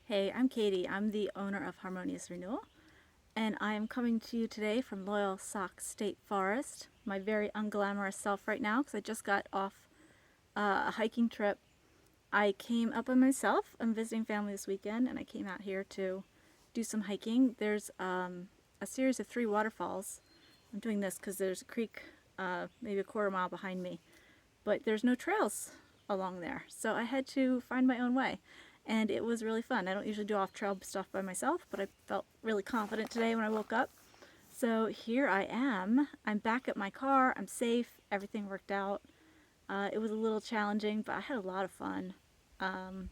Hey, I'm Katie. I'm the owner of Harmonious Renewal, and I am coming to you today from Loyal Sock State Forest, my very unglamorous self right now because I just got off a hiking trip. I came up by myself. I'm visiting family this weekend, and I came out here to do some hiking. There's a series of 3 waterfalls. I'm doing this because there's a creek maybe a quarter mile behind me, but there's no trails along there, so I had to find my own way. And it was really fun. I don't usually do off-trail stuff by myself, but I felt really confident today when I woke up. So here I am. I'm back at my car. I'm safe. Everything worked out. It was a little challenging, but I had a lot of fun. Um,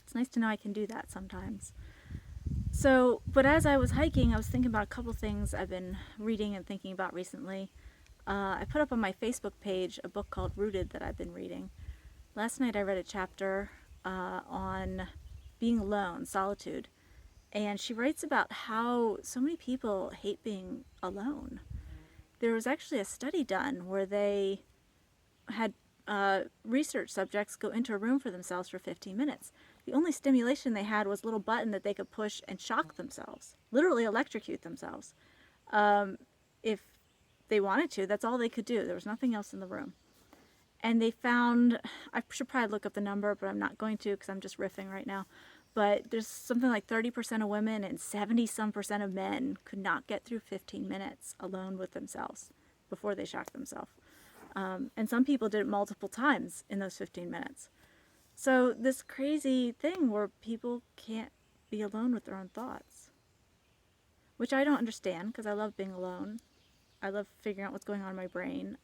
it's nice to know I can do that sometimes. So, but as I was hiking, I was thinking about a couple things I've been reading and thinking about recently. I put up on my Facebook page a book called Rooted that I've been reading. Last night I read a chapter on being alone, solitude, and she writes about how so many people hate being alone. There was actually a study done where they had research subjects go into a room for themselves for 15 minutes. The only stimulation they had was a little button that they could push and shock themselves, literally electrocute themselves. If they wanted to, that's all they could do. There was nothing else in the room. And they found, I should probably look up the number, but I'm not going to because I'm just riffing right now. But there's something like 30% of women and 70-some% of men could not get through 15 minutes alone with themselves before they shocked themselves. And some people did it multiple times in those 15 minutes. So this crazy thing where people can't be alone with their own thoughts, which I don't understand because I love being alone. I love figuring out what's going on in my brain.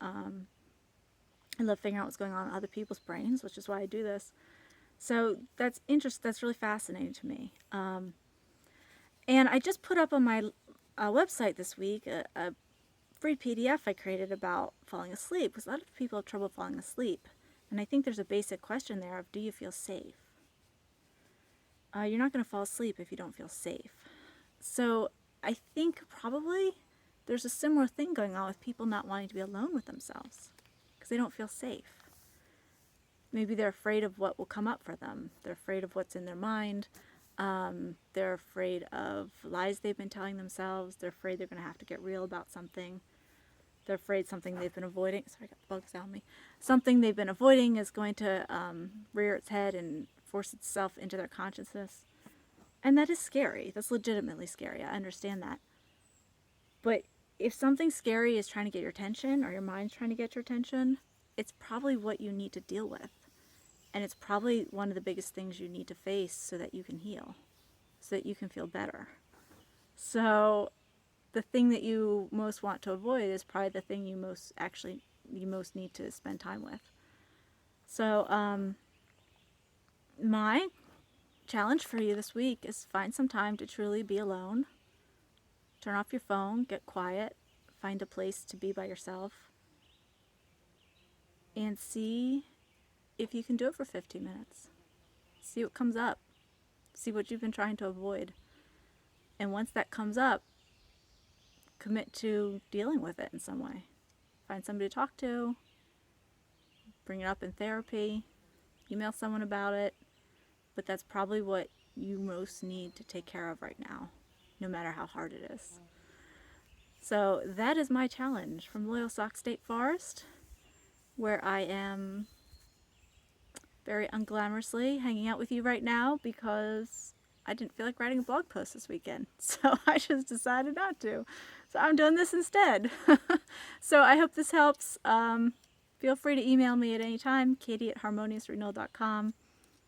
I love figuring out what's going on in other people's brains, which is why I do this. So that's interesting. That's really fascinating to me. And I just put up on my website this week a free PDF I created about falling asleep, because a lot of people have trouble falling asleep. And I think there's a basic question there of, do you feel safe? You're not going to fall asleep if you don't feel safe. So I think probably there's a similar thing going on with people not wanting to be alone with themselves because they don't feel safe. Maybe they're afraid of what will come up for them. They're afraid of what's in their mind. They're afraid of lies they've been telling themselves. They're afraid they're going to have to get real about something. They're afraid something they've been avoiding. Sorry, I got bugs on me. Something they've been avoiding is going to rear its head and force itself into their consciousness. And that is scary. That's legitimately scary. I understand that. But if something scary is trying to get your attention, or your mind's trying to get your attention, it's probably what you need to deal with. And it's probably one of the biggest things you need to face so that you can heal, so that you can feel better. So the thing that you most want to avoid is probably the thing you most need to spend time with. So my challenge for you this week is find some time to truly be alone. Turn off your phone, get quiet, find a place to be by yourself, and see if you can do it for 15 minutes. See what comes up. See what you've been trying to avoid. And once that comes up, commit to dealing with it in some way. Find somebody to talk to, bring it up in therapy, email someone about it, but that's probably what you most need to take care of right now, no matter how hard it is. So that is my challenge from Loyal Sock State Forest, where I am very unglamorously hanging out with you right now because I didn't feel like writing a blog post this weekend. So I just decided not to. So I'm doing this instead. So I hope this helps. Feel free to email me at any time, katie@harmoniousrenewal.com.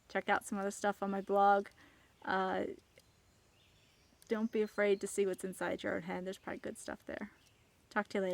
Check out some other stuff on my blog. Don't be afraid to see what's inside your own head. There's probably good stuff there. Talk to you later.